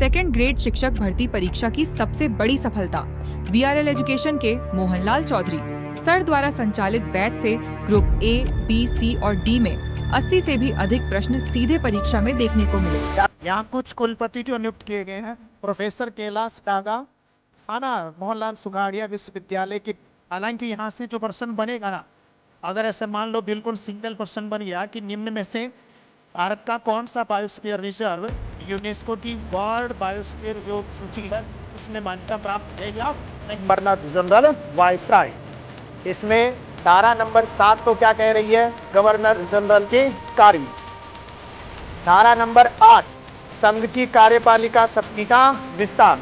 Second grade शिक्षक भर्ती परीक्षा की सबसे बड़ी सफलता। वीआरएल एजुकेशन के मोहनलाल चौधरी सर द्वारा संचालित बैच से ग्रुप ए, बी, सी और डी में 80 से भी अधिक प्रश्न सीधे परीक्षा में देखने को मिले। यहाँ कुछ कुलपति जो नियुक्त किए गए हैं, प्रोफेसर कैलाश डागा, मोहनलाल सुगाड़िया विश्वविद्यालय के। हालांकि यहाँ से जो प्रश्न बनेगा ना, अगर ऐसे मान लो बिल्कुल सिंगल प्रश्न बन गया कि निम्न में से भारत का कौन सा बायोस्फीयर रिजर्व यूनेस्को की वर्ल्ड बायोस्फीयर जो सूची है उसमें मान्यता प्राप्त है या नहीं। गवर्नर जनरल वायसराय, इसमें धारा नंबर 7 को क्या कह रही है? गवर्नर जनरल के कार्य। धारा नंबर 8 संघ की कार्यपालिका शक्ति का विस्तार।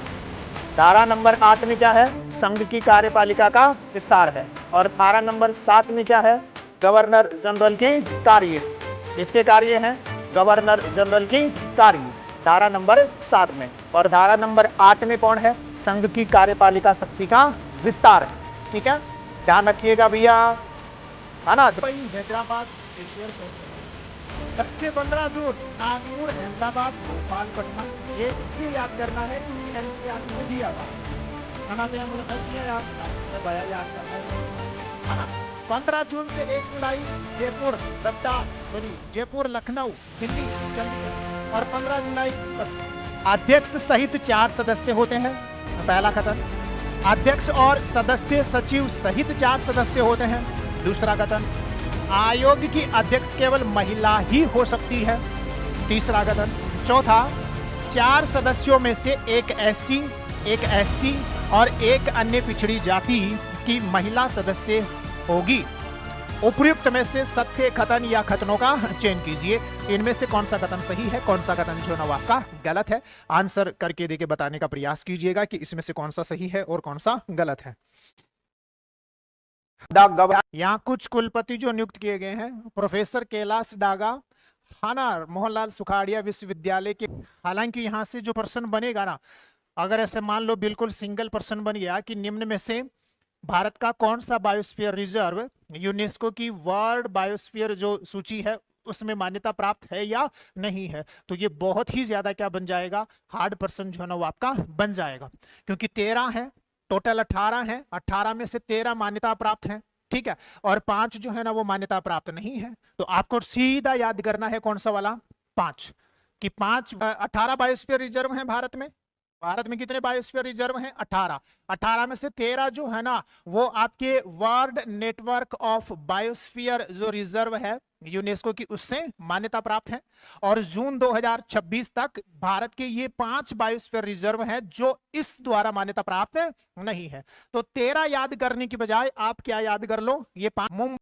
धारा नंबर 8 में क्या है? संघ की कार्यपालिका का विस्तार है। और धारा नंबर 7 में क्या है? गवर्नर जनरल के कार्य। इसके कार्य हैं गवर्नर जनरल की कार्य, धारा नंबर 7 में। और धारा नंबर 8 में कौन है? संघ की कार्यपालिका शक्ति का विस्तार है। ठीक है, ध्यान रखिएगा भैया, है ना। हैदराबाद 10 से 15 जून नागपुर, अहमदाबाद, भोपाल, पटना। ये इसलिए याद करना है कि एनसीईआरटी में दिया था। 15 जून से 1 जुलाई जयपुर, जयपुर, लखनऊ, दिल्ली, चंडीगढ़। और 15 जुलाई अध्यक्ष सहित 4 सदस्य होते हैं। पहला कथन, अध्यक्ष और सदस्य सचिव सहित 4 सदस्य होते हैं। दूसरा कथन, आयोग की अध्यक्ष केवल महिला ही हो सकती है। तीसरा कथन। चौथा, 4 सदस्यों में से एक एससी, एक एसटी और एक अन्य पिछड़ी जाति की महिला सदस्य होगी। उपयुक्त में से सत्य कथन या कथनों का चयन कीजिए। इनमें से कौन सा कथन सही है, कौन सा कथन जो है आपका गलत है। आंसर करके देके बताने का प्रयास कीजिएगा कि इसमें से कौन सा सही है और कौन सा गलत है। यहाँ कुछ कुलपति जो नियुक्त किए गए हैं, प्रोफेसर कैलाश डागा, मोहनलाल सुखाड़िया विश्वविद्यालय के। हालांकि यहाँ से जो प्रश्न बनेगा ना, अगर ऐसे मान लो बिल्कुल सिंगल प्रश्न बन गया कि निम्न में से भारत का कौन सा बायोस्फीयर रिजर्व यूनेस्को की वर्ल्ड बायोस्फीयर जो सूची है उसमें मान्यता प्राप्त है या नहीं है, तो ये बहुत ही ज्यादा क्या बन जाएगा, हार्ड प्रश्न जो है ना वो आपका बन जाएगा। क्योंकि 13 है, टोटल 18 है, 18 में से 13 मान्यता प्राप्त है, ठीक है, और 5 जो है ना वो मान्यता प्राप्त नहीं है। तो आपको सीधा याद करना है कौन सा वाला, 5, कि 18 बायोस्फीयर रिजर्व है भारत में। भारत में कितने बायोस्फीयर रिजर्व हैं? 18। 18 में से 13 जो है ना वो आपके वर्ल्ड नेटवर्क ऑफ बायोस्फीयर जो रिजर्व है यूनेस्को की, उससे मान्यता प्राप्त है। और जून 2026 तक भारत के ये 5 बायोस्फीयर रिजर्व हैं जो इस द्वारा मान्यता प्राप्त नहीं है। तो 13 याद करने की बजाय आप क्या याद कर लो, ये 5।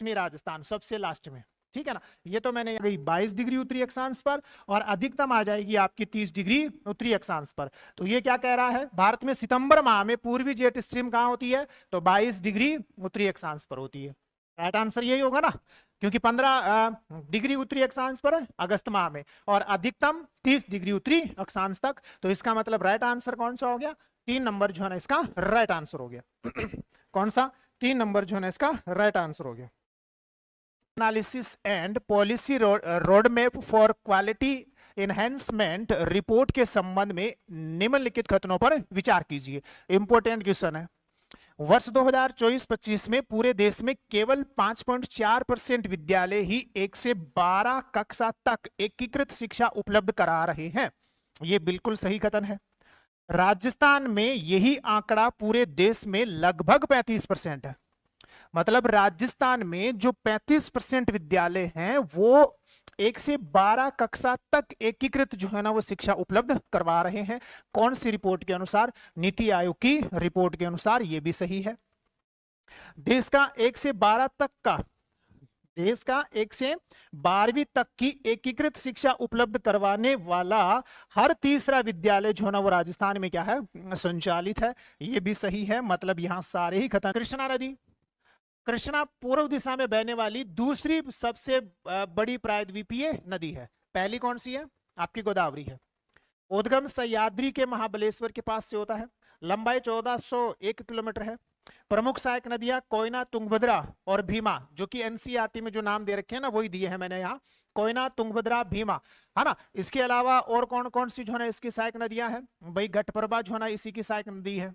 राजस्थान सबसे लास्ट में, ठीक है ना। ये तो मैंने गई 22 डिग्री उत्तरी अक्षांश पर और अधिकतम आ जाएगी आपकी 30 डिग्री उत्तरी अक्षांश पर। तो ये क्या कह रहा है, भारत में सितंबर माह में पूर्वी जेट स्ट्रीम कहां होती है, तो 22 डिग्री उत्तरी अक्षांश पर होती है। राइट आंसर यही होगा ना, क्योंकि 15 डिग्री उत्तरी अक्षांश पर अगस्त माह में और अधिकतम 30 डिग्री उत्तरी अक्षांश तक। तो इसका मतलब राइट आंसर कौन सा हो गया, 3 नंबर जो है ना इसका राइट आंसर हो गया। कौन सा, 3 नंबर जो है ना इसका राइट आंसर हो गया। Analysis and policy road map for quality enhancement report के संबंध में निम्नलिखित कथनों पर विचार कीजिए। इंपोर्टेंट क्वेश्चन है। वर्ष 2024-25 में पूरे देश में केवल 5.4% विद्यालय ही 1 से 12 कक्षा तक एकीकृत शिक्षा उपलब्ध करा रहे हैं। यह बिल्कुल सही कथन है। राजस्थान में यही आंकड़ा पूरे देश में लगभग 35% है। मतलब राजस्थान में जो 35% विद्यालय हैं वो 1 से 12 कक्षा तक एकीकृत जो है ना वो शिक्षा उपलब्ध करवा रहे हैं। कौन सी रिपोर्ट के अनुसार? नीति आयोग की रिपोर्ट के अनुसार। ये भी सही है। देश का 1 से 12 तक का, देश का 1 से 12वीं तक की एकीकृत शिक्षा उपलब्ध करवाने वाला हर तीसरा विद्यालय जो है ना वो राजस्थान में क्या है? संचालित है। ये भी सही है। मतलब यहां सारे ही खत्म। कृष्णा नदी, कृष्णा पूर्व दिशा में बहने वाली दूसरी सबसे बड़ी प्रायद्वीपीय नदी है। पहली कौन सी है? आपकी गोदावरी है। उद्गम सह्याद्री के महाबलेश्वर के पास से होता है। लंबाई 1401 किलोमीटर है। प्रमुख सहायक नदियां कोयना, तुंगभद्रा और भीमा, जो कि एनसीईआरटी में जो नाम दे रखे हैं ना वही दिए हैं मैंने यहाँ। कोयना, तुंगभद्रा, भीमा, है ना। इसके अलावा और कौन कौन सी जो है ना इसकी सहायक नदियां हैं? भाई घटप्रभा जो है ना इसी की सहायक नदी है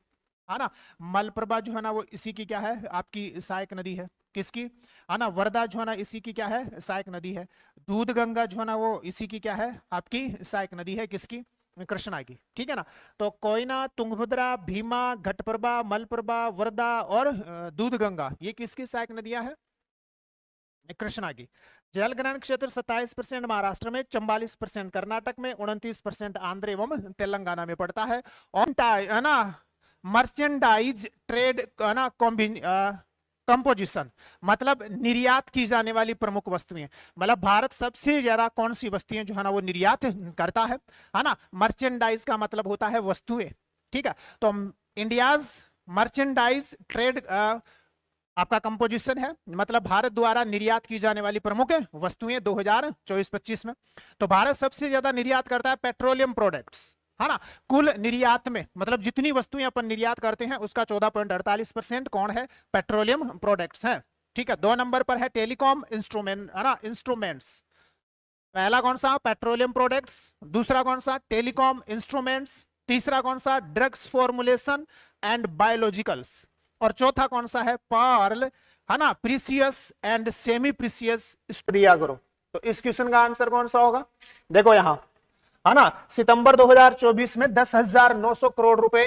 ना। मलप्रभा जो है ना वो इसी की क्या है? आपकी सहायक नदी है। किसकी? है ना। वर्धा जो है ना इसी की क्या है? सहायक नदी है। दूध गंगा जो है ना वो इसी की क्या है? आपकी सहायक नदी है। किसकी? कृष्णा की। ठीक है ना। तो कोयना, तुंगभद्रा, भीमा, घटप्रभा, मलप्रभा, वर्धा और दूध गंगा, ये किसकी सहायक नदियां हैं? कृष्णा की। जल ग्रहण क्षेत्र 27% महाराष्ट्र में, 44% कर्नाटक में, 29% आंध्र एवं तेलंगाना में पड़ता है। और है ना मर्चेंडाइज ट्रेड है ना कंपोजिशन, मतलब निर्यात की जाने वाली प्रमुख वस्तुएं। मतलब भारत सबसे ज्यादा कौन सी वस्तुएं जो है ना वो निर्यात करता है ना। मर्चेंडाइज का मतलब होता है वस्तुएं। ठीक है। तो इंडियाज मर्चेंडाइज ट्रेड आपका कंपोजिशन है, मतलब भारत द्वारा निर्यात की जाने वाली प्रमुख वस्तुएं 2024-25 में। तो भारत सबसे ज्यादा निर्यात करता है पेट्रोलियम प्रोडक्ट्स, है ना। कुल निर्यात में, मतलब जितनी वस्तुएं अपन निर्यात करते हैं उसका 14.48% कौन है? पेट्रोलियम प्रोडक्ट्स है। ठीक है। 2 नंबर पर है टेलीकॉम इंस्ट्रूमेंट, है ना, इंस्ट्रूमेंट्स। पहला कौन सा? Petroleum products. दूसरा कौन सा? Telecom instruments. तीसरा कौन सा? Drugs formulation and biologicals. और चौथा कौन सा है? पर्ल, है ना, प्रीसियस एंड सेमी प्रीसियस। दिया करो। तो इस क्वेश्चन का आंसर कौन सा होगा? देखो यहां, है ना, सितंबर 2024 में 10,900 करोड़ रुपए,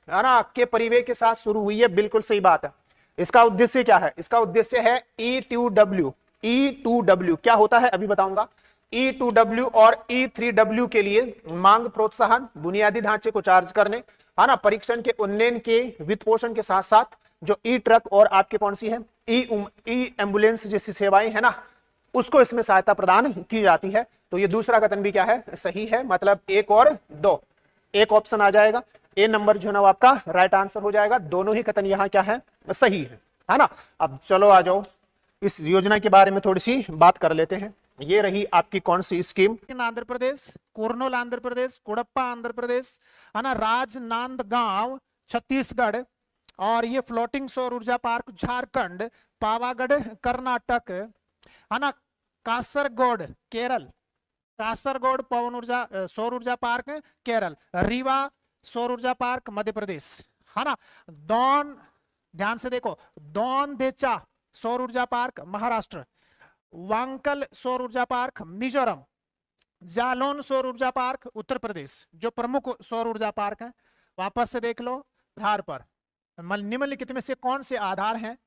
है ना, के परिव्यय के साथ शुरू हुई है। बिल्कुल सही बात है। इसका उद्देश्य क्या है? इसका उद्देश्य है E2W। E2W क्या होता है अभी बताऊंगा। E2W और E3W के लिए मांग प्रोत्साहन, बुनियादी ढांचे को चार्ज करने, है ना, परीक्षण के उन्नयन के वित्त पोषण के साथ साथ जो ई ट्रक और आपके कौन सी है ई एम्बुलेंस जैसी सेवाएं है ना, उसको इसमें सहायता प्रदान की जाती है। तो ये दूसरा कथन भी क्या है? सही है। मतलब 1 और 2, एक ऑप्शन आ जाएगा। ए नंबर जो है ना आपका राइट आंसर हो जाएगा। दोनों ही कथन यहाँ क्या है? सही है ना। अब चलो आ जाओ, इस योजना के बारे में थोड़ी सी बात कर लेते हैं। ये रही आपकी कौन सी स्कीम? आंध्र प्रदेश, कुर्नूल आंध्र प्रदेश, कुड़प्पा आंध्र प्रदेश, है ना, राजनांदगांव छत्तीसगढ़, और ये फ्लोटिंग सौर ऊर्जा पार्क झारखंड, पावागढ़ कर्नाटक, है ना, कासरगोड केरल, कासरगोड पवन ऊर्जा सौर ऊर्जा पार्क केरल, रीवा सौर ऊर्जा पार्क मध्य प्रदेश, है ना, दौन, ध्यान से देखो, दौन देचा सौर ऊर्जा पार्क महाराष्ट्र, वांकल सौर ऊर्जा पार्क मिजोरम, जालौन सौर ऊर्जा पार्क उत्तर प्रदेश। जो प्रमुख सौर ऊर्जा पार्क है वापस से देख लो। आधार पर निम्नलिखित में से कौन से आधार हैं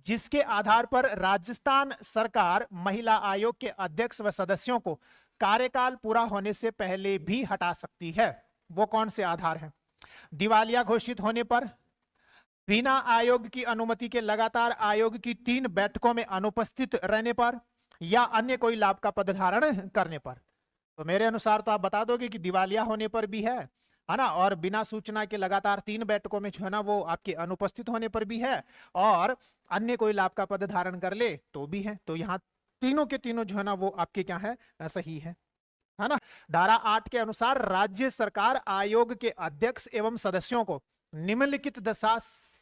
जिसके आधार पर राजस्थान सरकार महिला आयोग के अध्यक्ष व सदस्यों को कार्यकाल पूरा होने से पहले भी हटा सकती है? वो कौन से आधार हैं? दिवालिया घोषित होने पर, बिना आयोग की अनुमति के लगातार आयोग की 3 बैठकों में अनुपस्थित रहने पर, या अन्य कोई लाभ का पद धारण करने पर। तो मेरे अनुसार तो आप बता दोगे कि दिवालिया होने पर भी है ना, और बिना सूचना के लगातार 3 बैठकों में जो है ना वो आपके अनुपस्थित होने पर भी है, और अन्य कोई लाभ का पद धारण कर ले तो भी है। तो यहाँ तीनों के तीनों जो है ना वो आपके क्या है? सही है ना। धारा 8 के अनुसार राज्य सरकार आयोग के अध्यक्ष एवं सदस्यों को निम्नलिखित दशा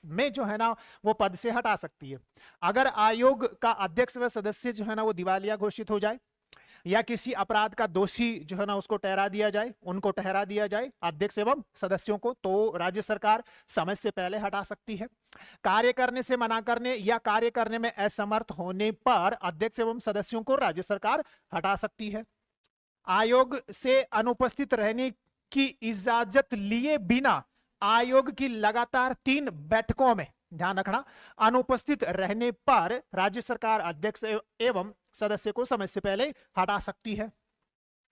में जो है ना वो पद से हटा सकती है। अगर आयोग का अध्यक्ष व सदस्य जो है ना वो दिवालिया घोषित हो जाए, या किसी अपराध का दोषी जो है ना उसको ठहरा दिया जाए, उनको ठहरा दिया जाए अध्यक्ष एवं सदस्यों को, तो राज्य सरकार समय से पहले हटा सकती है। कार्य करने से मना करने या कार्य करने में असमर्थ होने पर अध्यक्ष एवं सदस्यों को राज्य सरकार हटा सकती है। आयोग से अनुपस्थित रहने की इजाजत लिए बिना आयोग की लगातार 3 बैठकों में, ध्यान रखना, अनुपस्थित रहने पर राज्य सरकार अध्यक्ष एवं सदस्य को समय से पहले हटा सकती है।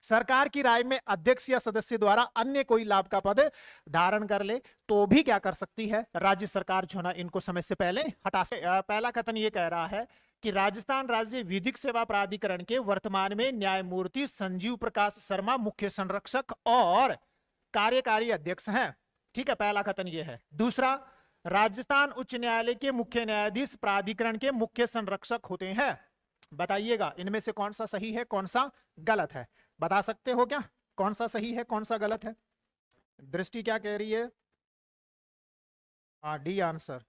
सरकार की राय में अध्यक्ष या सदस्य द्वारा अन्य कोई लाभ का पद धारण कर ले तो भी क्या कर सकती है राज्य सरकार, जो ना इनको समय से पहले हटा सकती है। पहला कथन ये कह रहा है कि राजस्थान राज्य विधिक सेवा प्राधिकरण के वर्तमान में न्यायमूर्ति संजीव प्रकाश शर्मा मुख्य संरक्षक और कार्यकारी अध्यक्ष हैं। ठीक है, पहला कथन ये है। दूसरा, राजस्थान उच्च न्यायालय के मुख्य न्यायाधीश प्राधिकरण के मुख्य संरक्षक होते हैं। बताइएगा इनमें से कौन सा सही है, कौन सा गलत है? बता सकते हो क्या कौन सा सही है, कौन सा गलत है? दृष्टि क्या कह रही है? हाँ, डी आंसर,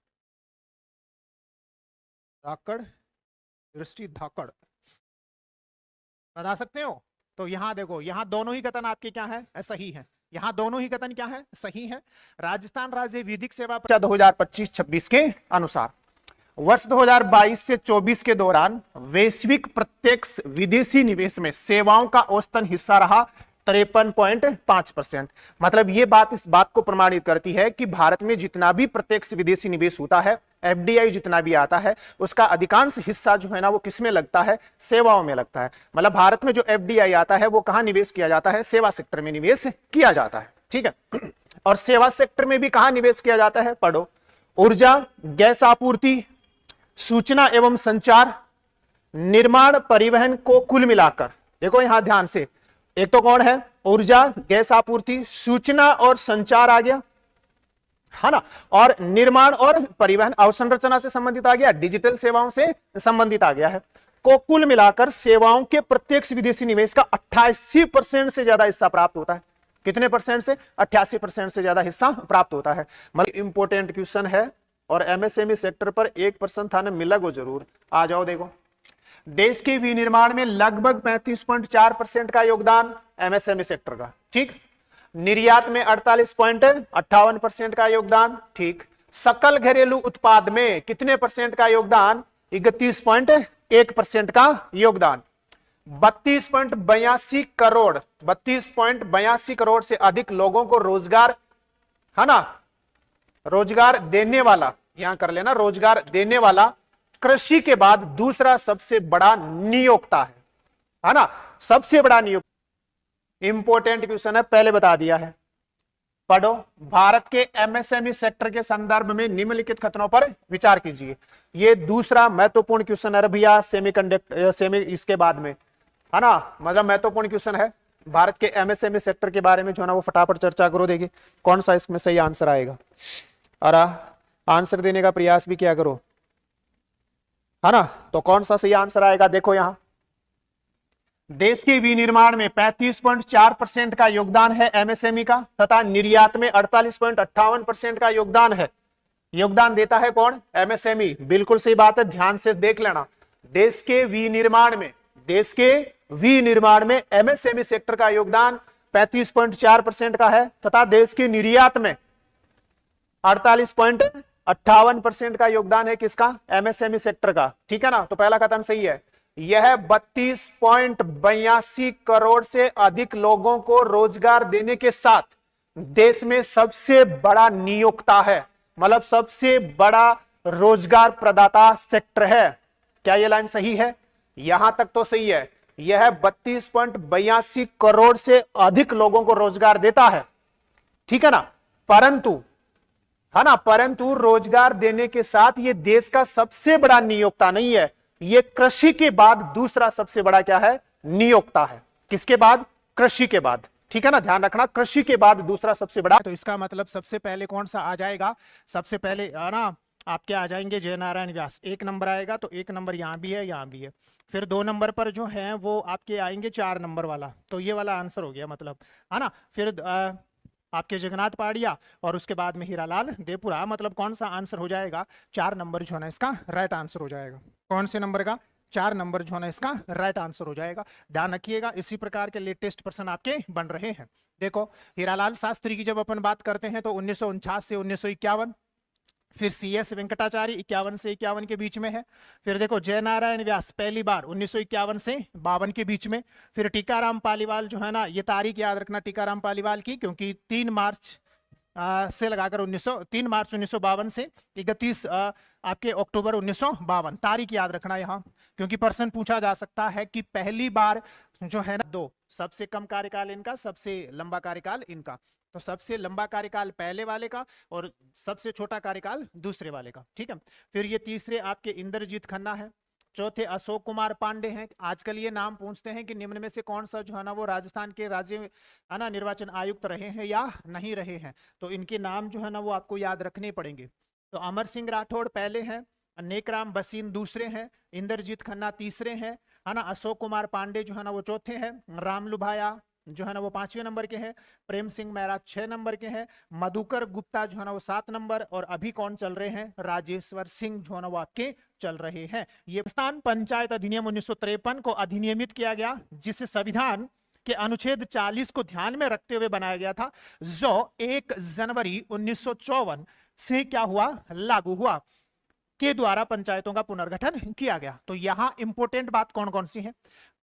धाकड़, दृष्टि धाकड़। बता सकते हो? तो यहां देखो, यहां दोनों ही कथन आपके क्या है, सही है। यहां दोनों ही कथन क्या है, सही है। राजस्थान राज्य विधिक सेवा 2025-26 के अनुसार वर्ष 2022 से 24 के दौरान वैश्विक प्रत्यक्ष विदेशी निवेश में सेवाओं का औसतन हिस्सा रहा 53.5%। मतलब ये बात इस बात को प्रमाणित करती है कि भारत में जितना भी प्रत्यक्ष विदेशी निवेश होता है, एफडीआई जितना भी आता है, उसका अधिकांश हिस्सा जो है ना वो किसमें लगता है, सेवाओं में लगता है। मतलब भारत में जो एफडीआई आता है वो कहां निवेश किया जाता है, सेवा सेक्टर में निवेश किया जाता है। ठीक है, और सेवा सेक्टर में भी कहां निवेश किया जाता है, पढ़ो, ऊर्जा, गैस आपूर्ति, सूचना एवं संचार, निर्माण, परिवहन को कुल मिलाकर देखो यहां ध्यान से, एक तो कौन है, ऊर्जा, गैस आपूर्ति, सूचना और संचार आ गया, है ना, और निर्माण और परिवहन अवसंरचना से संबंधित आ गया, डिजिटल सेवाओं से संबंधित आ गया है, को कुल मिलाकर सेवाओं के प्रत्यक्ष विदेशी निवेश का 88% से ज्यादा हिस्सा प्राप्त होता है। कितने परसेंट से? 88% से ज्यादा हिस्सा प्राप्त होता है। मतलब इंपोर्टेंट क्वेश्चन है और एमएसएमई सेक्टर पर 1% था ना, मिला को जरूर। आ जाओ देखो, देश के विनिर्माण में लगभग 35.4% का योगदान एमएसएमई सेक्टर का, ठीक। निर्यात में 48.58% का योगदान, ठीक। सकल घरेलू उत्पाद में कितने परसेंट का योगदान? 31.1% का योगदान। 32.82 करोड़ से अधिक लोगों को रोजगार, है ना, रोजगार देने वाला, यहां कर लेना, रोजगार देने वाला कृषि के बाद दूसरा सबसे बड़ा नियोक्ता है ना, सबसे बड़ा नियोक्ता। इंपोर्टेंट क्वेश्चन है, पहले बता दिया है, पढ़ो। भारत के एमएसएमई सेक्टर के संदर्भ में निम्नलिखित कथनों पर विचार कीजिए। ये दूसरा महत्वपूर्ण क्वेश्चन है भैया, सेमी इसके बाद में, है ना, मतलब महत्वपूर्ण क्वेश्चन है भारत के एमएसएमई सेक्टर के बारे में, जो ना वो फटाफट चर्चा करो, देखिए कौन सा इसमें सही आंसर आएगा और आंसर देने का प्रयास भी किया करो, है ना। तो कौन सा सही आंसर आएगा, देखो यहां, देश के विनिर्माण में 35.4% का योगदान है एमएसएमई का, तथा निर्यात में 48.58% का योगदान है। योगदान देता है कौन? एमएसएमई। बिल्कुल सही बात है, ध्यान से देख लेना। देश के विनिर्माण में एमएसएमई सेक्टर का योगदान 35.4% का है, तथा देश के निर्यात में 48.58% का योगदान है किसका? एमएसएमई सेक्टर का, ठीक है ना। तो पहला कथन सही है। यह 32.82 करोड़ से अधिक लोगों को रोजगार देने के साथ देश में सबसे बड़ा नियोक्ता है, मतलब सबसे बड़ा रोजगार प्रदाता सेक्टर है। क्या यह लाइन सही है? यहां तक तो सही है। यह 32.82 करोड़ से अधिक लोगों को रोजगार देता है, ठीक है ना। परंतु रोजगार देने के साथ यह देश का सबसे बड़ा नियोक्ता नहीं है। ये कृषि के बाद दूसरा सबसे बड़ा क्या है? नियोक्ता है। किसके बाद? कृषि के बाद, ठीक है ना, ध्यान रखना, कृषि के बाद दूसरा सबसे बड़ा। तो इसका मतलब सबसे पहले कौन सा आ जाएगा? सबसे पहले ना आपके आ जाएंगे जय नारायण व्यास, 1 नंबर आएगा। तो 1 नंबर यहां भी है, यहां भी है। फिर 2 नंबर पर जो है वो आपके आएंगे 4 नंबर वाला, तो ये वाला आंसर हो गया, मतलब, है ना। फिर आपके जगन्नाथ पहाड़िया और उसके बाद में हीरालाल देवपुरा, मतलब कौन सा आंसर हो जाएगा? 4 नंबर जो है ना इसका राइट आंसर हो जाएगा। कौन से नंबर का? 4 नंबर जो है ना इसका राइट आंसर हो जाएगा। ध्यान रखिएगा, इसी प्रकार के लेटेस्ट प्रश्न आपके बन रहे हैं। देखो, हीरालाल शास्त्री की जब अपन बात करते हैं तो 1949 से 1951, फिर CS वेंकटाचार्य 51 से 51 के बीच में है। फिर देखो जय नारायण व्यास पहली बार 1951 से 52 के बीच में। फिर टीकाराम पालीवाल जो है ना, ये तारीख याद रखना टीकाराम पालीवाल की, क्योंकि 3 मार्च से लगाकर 3 मार्च 1952 से 31 आपके अक्टूबर 1952, तारीख याद रखना यहाँ, क्योंकि प्रश्न पूछा जा सकता है कि पहली बार जो है ना, 2 सबसे कम कार्यकाल इनका, सबसे लंबा कार्यकाल इनका, तो सबसे लंबा कार्यकाल पहले वाले का और सबसे छोटा कार्यकाल दूसरे वाले का, ठीक है। फिर ये तीसरे आपके इंद्रजीत खन्ना है। चौथे अशोक कुमार पांडे हैं। आजकल ये नाम पूछते हैं कि निम्न में से कौन सा जो है ना वो राजस्थान के राज्य है ना निर्वाचन आयुक्त रहे हैं या नहीं रहे हैं, तो इनके नाम जो है ना वो आपको याद रखने पड़ेंगे। तो अमर सिंह राठौड़ पहले हैं, नेकराम बसीन दूसरे हैं, इंद्रजीत खन्ना तीसरे हैं, है ना, अशोक कुमार पांडे जो है ना वो चौथे हैं, रामलुभाया जो है ना वो 5वें नंबर के हैं, प्रेम सिंह महरा 6 नंबर के हैं, मधुकर गुप्ता जो है ना वो 7 नंबर, और अभी कौन चल रहे हैं, राजेश्वर सिंह जो है ना वो आपके चल रहे हैं। ये राजस्थान पंचायत अधिनियम 1953 को अधिनियमित किया गया, जिसे संविधान के अनुच्छेद 40 को ध्यान में रखते हुए बनाया गया था, जो 1 जनवरी 1954 से क्या हुआ, लागू हुआ, के द्वारा पंचायतों का पुनर्गठन किया गया। तो यहां इंपोर्टेंट बात कौन कौन सी है,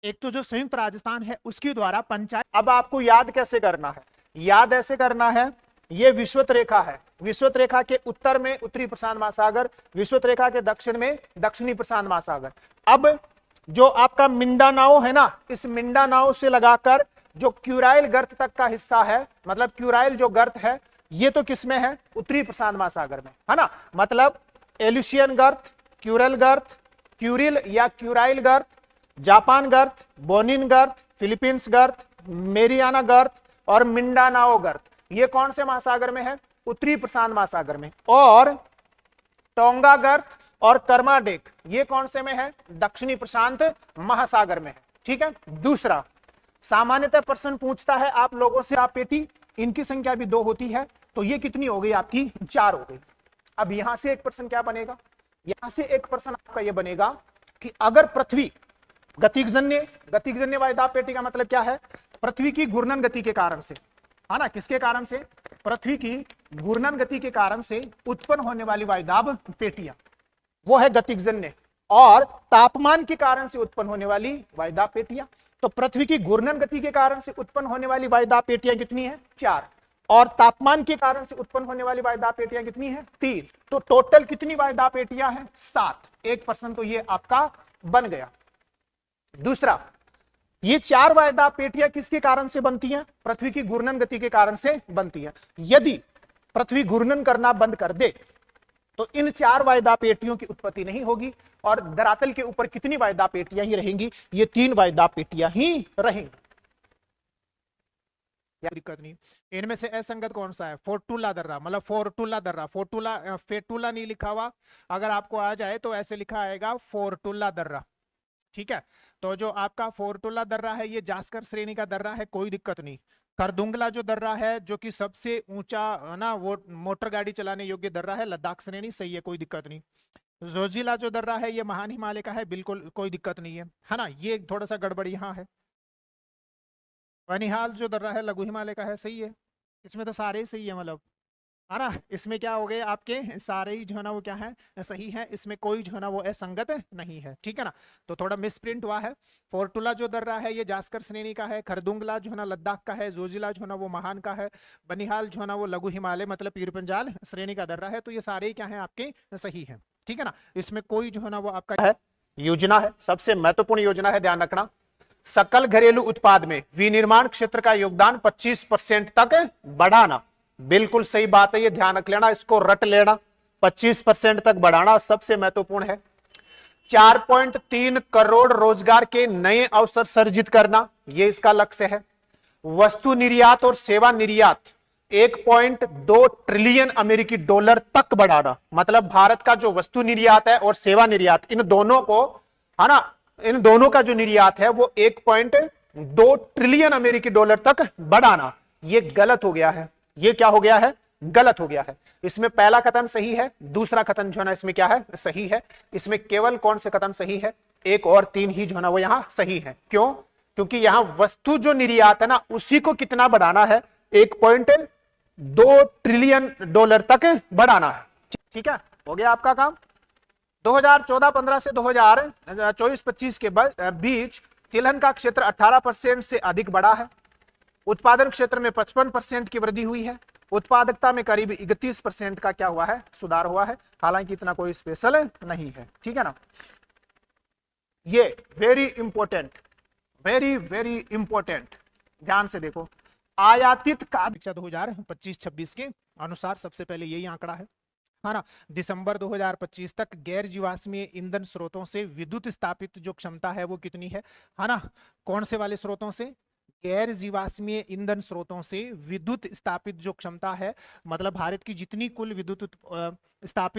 एक तो जो संयुक्त राजस्थान है उसके द्वारा पंचायत, अब आपको याद कैसे करना है, याद ऐसे करना है, ये विषुवत रेखा है, विषुवत रेखा के उत्तर में उत्तरी प्रशांत महासागर, विषुवत रेखा के दक्षिण में दक्षिणी प्रशांत महासागर। अब जो आपका मिंडानाओ है ना, इस मिंडानाओ से लगाकर जो क्यूराइल गर्त तक का हिस्सा है, मतलब क्यूराइल जो गर्त है ये तो किसमें है, उत्तरी प्रशांत महासागर में, है ना, मतलब एल्यूशियन गर्त, क्यूरल गर्त, क्यूरिल या क्यूराइल गर्त, जापान गर्त, बोनिन गर्त, फिलीपींस गर्त, मेरियाना गर्त और मिंडानाओ गर्त, ये कौन से महासागर में है, उत्तरी प्रशांत महासागर में। और टोंगा गर्त और कर्माडेक ये कौन से में है, दक्षिणी प्रशांत महासागर में है, ठीक है। दूसरा, सामान्यतः प्रश्न पूछता है आप लोगों से, आप पेटी इनकी संख्या भी 2 होती है, तो ये कितनी हो गई आपकी, 4 हो गई। अब यहां से एक प्रश्न क्या बनेगा, यहां से एक प्रश्न आपका यह बनेगा कि अगर पृथ्वी गतिजन्य वायुदाब पेटी का मतलब क्या है, पृथ्वी की घूर्णन गति के कारण से, है ना, किसके कारण से, पृथ्वी की घूर्णन गति के कारण से उत्पन्न होने वाली वायुदाब पेटियां, वो है गतिजन्य, और तापमान के कारण से उत्पन्न होने वाली वायुदाब पेटियां। तो पृथ्वी की घूर्णन गति के कारण से उत्पन्न होने वाली वायुदाब पेटियां कितनी है, 4, और तापमान के कारण से उत्पन्न होने वाली वायुदाब पेटियां कितनी है, 3। तो टोटल कितनी वायुदाब पेटियां हैं, 7। एक प्रश्न तो ये आपका बन गया। दूसरा, ये 4 वायुदाब पेटियां किसके कारण से बनती हैं, पृथ्वी की घूर्णन गति के कारण से बनती हैं। यदि पृथ्वी घूर्णन करना बंद कर दे तो इन 4 वायुदाब पेटियों की उत्पत्ति नहीं होगी, और धरातल के ऊपर कितनी वायुदाब पेटियां ही रहेंगी, ये 3 वायुदाब पेटियां ही रहेंगी, दिक्कत नहीं। इनमें से असंगत कौन सा है, फोर्टूला दर्रा, मतलब फोर्टूला दर्रा, फेटूला नहीं लिखा हुआ, अगर आपको आ जाए तो ऐसे लिखा आएगा फोर्टूला दर्रा, ठीक है। तो जो आपका फोर्टूला दर्रा है ये जास्कर श्रेणी का दर्रा है, कोई दिक्कत नहीं। खरदुंगला जो दर्रा है जो कि सबसे ऊंचा ना वो मोटर गाड़ी चलाने योग्य दर्रा है, लद्दाख श्रेणी, सही है, कोई दिक्कत नहीं। जोजिला जो दर्रा है ये महान हिमालय का है, बिल्कुल कोई दिक्कत नहीं है ना, ये थोड़ा सा गड़बड़ यहाँ है। बनिहाल जो दर्रा है लघु हिमालय का है, सही है, इसमें तो सारे सही है, मतलब है ना, इसमें क्या हो गए आपके सारे ही जो है ना वो क्या है, सही है, इसमें कोई जो है ना वो असंगत नहीं है, ठीक है ना। तो थोड़ा मिसप्रिंट हुआ है। फोर्टूला जो दर्रा है ये जास्कर श्रेणी का है, खरदुंगला जो है ना लद्दाख का है, जोजिला जो है ना वो महान का है, बनिहाल जो है ना वो लघु हिमालय मतलब पीर पंजाल श्रेणी का दर्रा है। तो ये सारे क्या है आपके सही है, ठीक है ना, इसमें कोई जो है ना वो आपका है। योजना है, सबसे महत्वपूर्ण योजना है, ध्यान रखना, सकल घरेलू उत्पाद में विनिर्माण क्षेत्र का योगदान 25% तक बढ़ाना, बिल्कुल सही बात है, ये ध्यान रख लेना, इसको रट लेना, 25% तक बढ़ाना सबसे महत्वपूर्ण है। 4.3 करोड़ रोजगार के नए अवसर सर्जित करना, ये इसका लक्ष्य है। वस्तु निर्यात और सेवा निर्यात 1.2 ट्रिलियन अमेरिकी डॉलर तक बढ़ाना, मतलब भारत का जो वस्तु निर्यात है और सेवा निर्यात, इन दोनों को, है ना, इन दोनों का जो निर्यात है वो 1.2 ट्रिलियन अमेरिकी डॉलर तक बढ़ाना। ये गलत हो गया है, ये क्या हो गया है, गलत हो गया है। इसमें पहला कथन सही है, दूसरा कथन जो है ना इसमें क्या है, सही है। इसमें केवल कौन से कथन सही है, 1 और 3 ही जो है ना वो यहां सही है। क्यों, क्योंकि यहां वस्तु जो निर्यात है ना उसी को कितना बढ़ाना है, 1.2 ट्रिलियन डॉलर तक बढ़ाना है। ठीक है, हो गया आपका काम। 2014-15 से 2024-25 के बीच तिलहन का क्षेत्र 18% से अधिक बढ़ा है। उत्पादन क्षेत्र में 55% की वृद्धि हुई है। उत्पादकता में करीब 31% का क्या हुआ है, सुधार हुआ है। हालांकि इतना कोई स्पेशल नहीं है, ठीक है ना। ये very important, very very important, ध्यान से देखो। आयातित का 2025-26 के अनुसार सबसे पहले यही आंकड़ा है ना। दिसंबर 2025 तक गैर जीवाश्मीय ईंधन स्रोतों से विद्युत स्थापित जो क्षमता है वो कितनी है ना। कौन से वाले स्रोतों से, गैर जीवाश्मीय ईंधन स्रोतों से विद्युत स्थापित जो क्षमता है, मतलब भारत की जितनी कुल विद्युत स्थापित